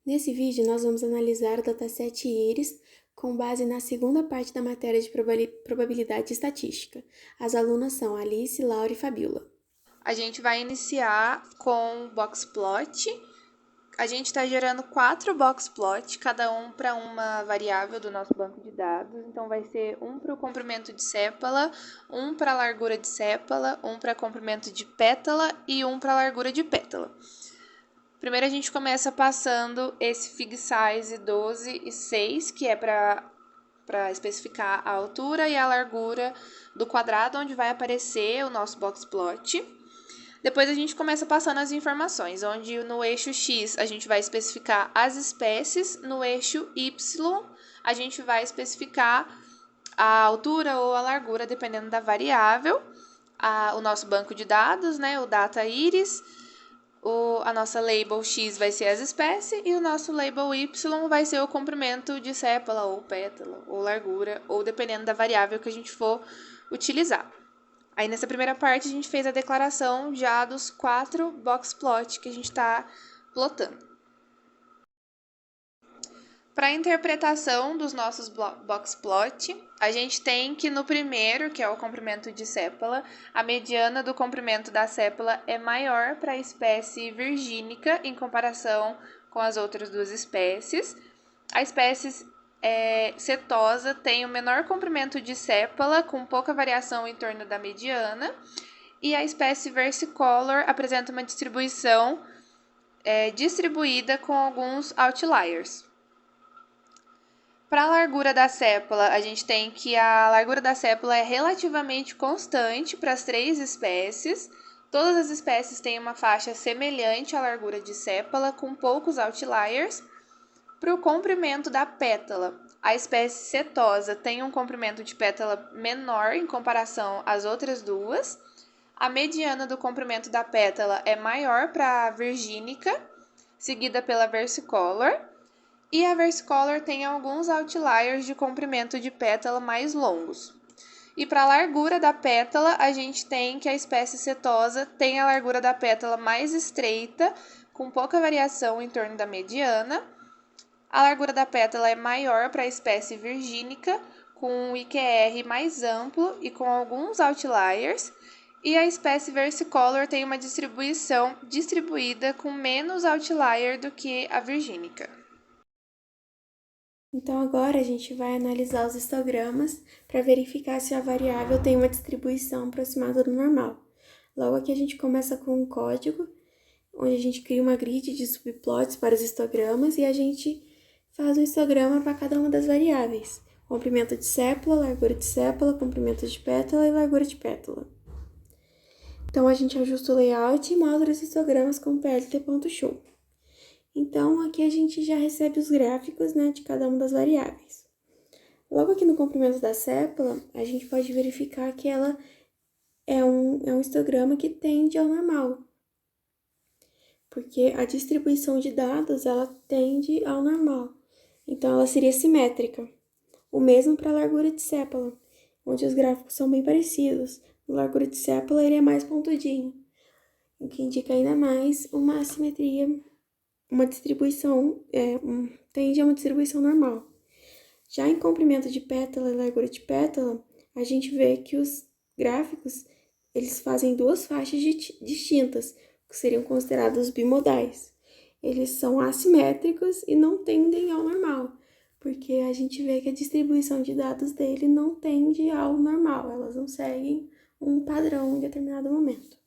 Nesse vídeo, nós vamos analisar o dataset IRIS com base na segunda parte da matéria de probabilidade estatística. As alunas são Alice, Laura e Fabiola. A gente vai iniciar com boxplot. A gente está gerando 4 boxplot, cada um para uma variável do nosso banco de dados. Então, vai ser um para o comprimento de sépala, um para a largura de sépala, um para comprimento de pétala e um para a largura de pétala. Primeiro, a gente começa passando esse fig size 12 e 6, que é para especificar a altura e a largura do quadrado onde vai aparecer o nosso boxplot. Depois a gente começa passando as informações, onde no eixo X a gente vai especificar as espécies, no eixo Y a gente vai especificar a altura ou a largura, dependendo da variável, o nosso banco de dados, né, o data iris, a nossa label X vai ser as espécies e o nosso label Y vai ser o comprimento de sépala ou pétala ou largura, ou dependendo da variável que a gente for utilizar. Aí, nessa primeira parte, a gente fez a declaração já dos 4 boxplot que a gente está plotando. Para a interpretação dos nossos boxplot, a gente tem que no primeiro, que é o comprimento de sépala, a mediana do comprimento da sépala é maior para a espécie virgínica em comparação com as outras duas espécies. A espécie setosa tem o menor comprimento de sépala, com pouca variação em torno da mediana, e a espécie versicolor apresenta uma distribuição distribuída com alguns outliers. Para a largura da sépala, a gente tem que a largura da sépala é relativamente constante para as 3 espécies. Todas as espécies têm uma faixa semelhante à largura de sépala, com poucos outliers. Para o comprimento da pétala, a espécie setosa tem um comprimento de pétala menor em comparação às outras duas. A mediana do comprimento da pétala é maior para a virgínica, seguida pela versicolor. E a versicolor tem alguns outliers de comprimento de pétala mais longos. E para a largura da pétala, a gente tem que a espécie setosa tem a largura da pétala mais estreita, com pouca variação em torno da mediana. A largura da pétala é maior para a espécie virgínica, com um IQR mais amplo e com alguns outliers. E a espécie versicolor tem uma distribuição distribuída com menos outlier do que a virgínica. Então, agora a gente vai analisar os histogramas para verificar se a variável tem uma distribuição aproximada do normal. Logo aqui a gente começa com um código, onde a gente cria uma grid de subplots para os histogramas e a gente faz um histograma para cada uma das variáveis. Comprimento de sépala, largura de sépala, comprimento de pétala e largura de pétala. Então, a gente ajusta o layout e mostra os histogramas com plt.show. Então, aqui a gente já recebe os gráficos, né, de cada uma das variáveis. Logo aqui no comprimento da sépala, a gente pode verificar que ela é um histograma que tende ao normal, porque a distribuição de dados, ela tende ao normal. Então, ela seria simétrica. O mesmo para a largura de sépala, onde os gráficos são bem parecidos. A largura de sépala, ele é mais pontudinho, o que indica ainda mais uma assimetria, uma distribuição, tende a uma distribuição normal. Já em comprimento de pétala e largura de pétala, a gente vê que os gráficos, eles fazem 2 faixas distintas, que seriam considerados bimodais. Eles são assimétricos e não tendem ao normal, porque a gente vê que a distribuição de dados dele não tende ao normal, elas não seguem um padrão em determinado momento.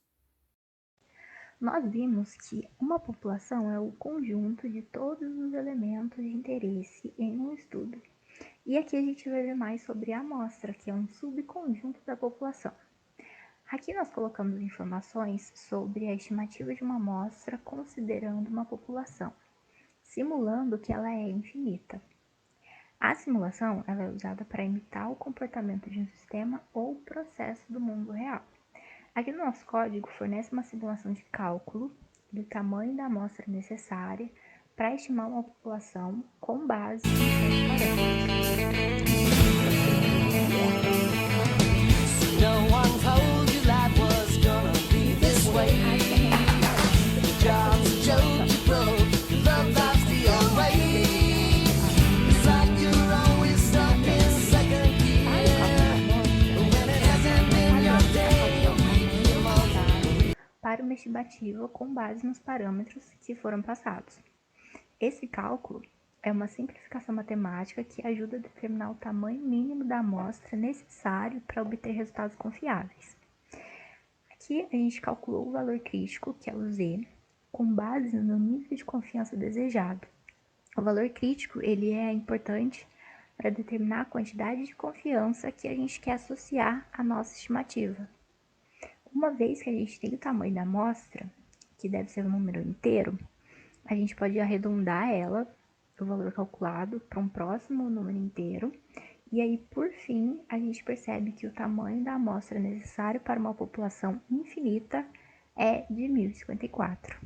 Nós vimos que uma população é o conjunto de todos os elementos de interesse em um estudo. E aqui a gente vai ver mais sobre a amostra, que é um subconjunto da população. Aqui nós colocamos informações sobre a estimativa de uma amostra considerando uma população, simulando que ela é infinita. A simulação ela é usada para imitar o comportamento de um sistema ou processo do mundo real. Aqui no nosso código fornece uma simulação de cálculo do tamanho da amostra necessária para estimar uma população com base em parâmetros. Job's a joke you broke, love life's the only estimativa com base nos parâmetros que foram passados. Esse cálculo é uma simplificação matemática que ajuda a determinar o tamanho mínimo da amostra necessário para obter resultados confiáveis. Aqui a gente calculou o valor crítico, que é o Z, com base no nível de confiança desejado. O valor crítico ele é importante para determinar a quantidade de confiança que a gente quer associar à nossa estimativa. Uma vez que a gente tem o tamanho da amostra, que deve ser um número inteiro, a gente pode arredondar ela, o valor calculado, para um próximo número inteiro. E aí, por fim, a gente percebe que o tamanho da amostra necessário para uma população infinita é de 1054.